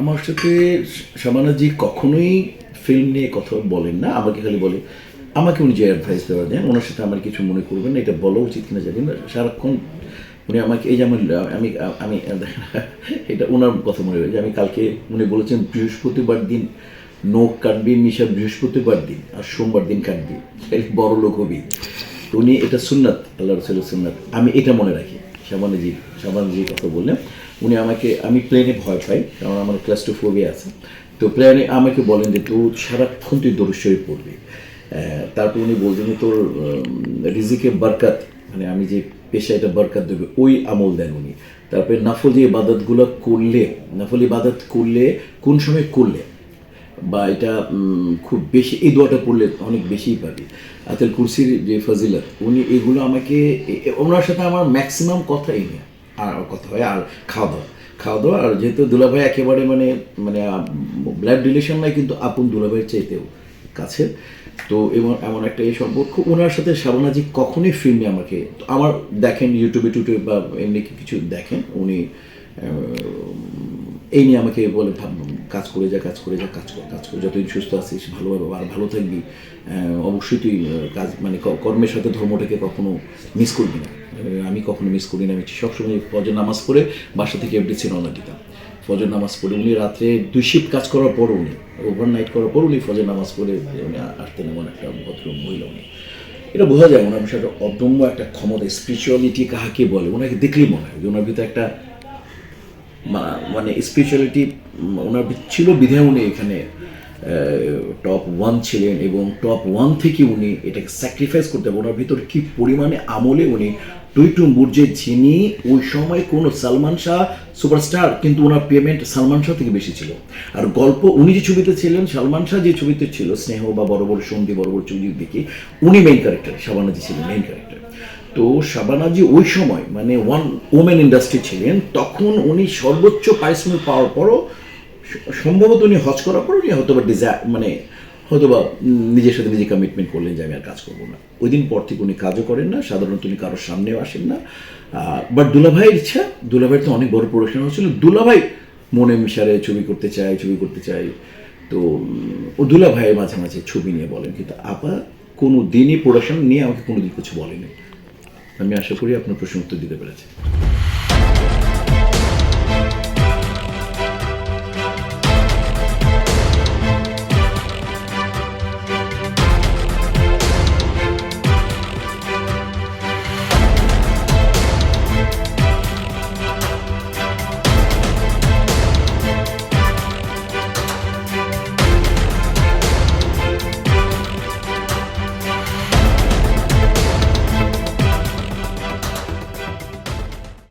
আমার সাথে শাবানাজি কখনোই ফিল্ম নিয়ে কথা বলেন না, আমাকে খালি বলে, আমাকে উনি যে অ্যাডভাইস দেওয়া দেন, ওনার সাথে আমার কিছু মনে করবেন না, এটা বলা উচিত কিনা জানি না। সারাক্ষণ উনি আমাকে এই যে আমি আমি এটা ওনার কথা মনে হয় যে আমি কালকে উনি বলেছেন বৃহস্পতিবার দিন নখ কাটবি মিশা, বৃহস্পতিবার দিন আর সোমবার দিন কাটবি, বড় লোক হবি। তো উনি এটা সুন্নাত, আল্লাহ রসুলের সুন্নাত, আমি এটা মনে রাখি। শাবানাজির কথা বললেন, উনি আমাকে, আমি প্লেনে ভয় পাই কারণ আমার ক্লাস্ট্রোফোবিয়া আছে। তো প্লেনে আমাকে বলেন যে তুই সারাক্ষণ তুই দরুদ শরীফ পড়বি। তারপর উনি বলছেন যে তোর রিজিকে বরকত, মানে আমি যে পেশা এটা বরকত দেবে, ওই আমল দেন উনি। তারপরে নফল ইবাদতগুলো করলে, নফল ইবাদত করলে কোন সময় করলে বা এটা খুব বেশি, এই দোয়াটা পড়লে অনেক বেশিই পাবি। আতেল কুরসির যে ফজিলত, উনি এগুলো আমাকে, ওনার সাথে আমার ম্যাক্সিমাম কথাই নেই আর কথা হয়। আর খাওয়া দাওয়া আর যেহেতু দুলাভাই একেবারে মানে মানে ব্লাড রিলেশন নাই, কিন্তু আপন দুলাভাইয়ের চাইতেও কাছে। তো এমন একটা এই সম্পর্ক। ওনার সাথে শাবানাজি কখনোই ফিল্মে আমাকে, আমার দেখেন ইউটিউবে বা এমনি কিছু দেখেন, উনি এই নিয়ে আমাকে বলে কাজ করে যা, যতদিন সুস্থ আছিস ভালোভাবে আর ভালো থাকবি, অবশ্যই তুই কাজ মানে কর্মের সাথে ধর্মটাকে কখনো মিস করবি না। আমি কখনো মিস করি না, আমি সবসময় ফজর নামাজ পড়ে বাসা থেকে এফডিসি রওনা দিতাম। ফজর নামাজ পড়ে উনি রাত্রে 2 শিফট কাজ করার পর, উনি ওভারনাইট করার পর উনি ফজর নামাজ পড়ে উনি আসতেন। এমন একটা ভদ্র মহিলা উনি। এটা বোঝা যায় ওনার বিষয়টা অদম্য একটা ক্ষমতা। স্পিরিচুয়ালিটি কাহাকে বলে, ওনাকে দেখলেই মনে হয় যে ওনার ভিতরে একটা মানে স্পিরিচুয়ালিটি ওনার ছিল, বিধায় উনি এখানে টপ 1 ছিলেন এবং টপ 1 থেকে উনি এটাকে স্যাক্রিফাইস করতে হবে। ওনার ভিতর কী পরিমাণে আমলে উনি টুইটুম্বুর যে, যিনি ওই সময় কোনো সালমান শাহ সুপারস্টার, কিন্তু ওনার পেমেন্ট সালমান শাহ থেকে বেশি ছিল। আর গল্প, উনি যে ছবিতে ছিলেন, সালমান শাহ যে ছবিতে ছিল স্নেহ বা বড় বড় সন্ধি, বড় বড় ছবি দেখি, উনি মেইন ক্যারেক্টার, শাবানাজি ছিলেন মেইন ক্যারেক্টার। তো শাবানাজি ওই সময় মানে ওয়ান ওমেন ইন্ডাস্ট্রি ছিলেন, তখন উনি সর্বোচ্চ পারিশ্রমিক পাওয়ার পরও সম্ভবত উনি হজ করার পর উনি হয়তো বা হয়তোবা নিজের সাথে নিজে কমিটমেন্ট করলেন যে আমি আর কাজ করবো না। ওই দিন পর থেকে উনি কাজও করেন না, সাধারণত উনি কারোর সামনেও আসেন না। বাট দুলাভাইয়ের ইচ্ছা, দুলাভাইয়ের তো অনেক বড় প্রোডাকশন হচ্ছিল, দুলাভাই মনে মিশারে ছবি করতে চাই। তো ও দুলাভাইয়ের মাঝে মাঝে ছবি নিয়ে বলেন, কিন্তু আপা কোনো দিনই প্রোডাকশন নিয়ে আমাকে কোনো দিন কিছু বলেনি। আমি আশা করি আপনার প্রশ্ন উত্তর দিতে পেরেছি।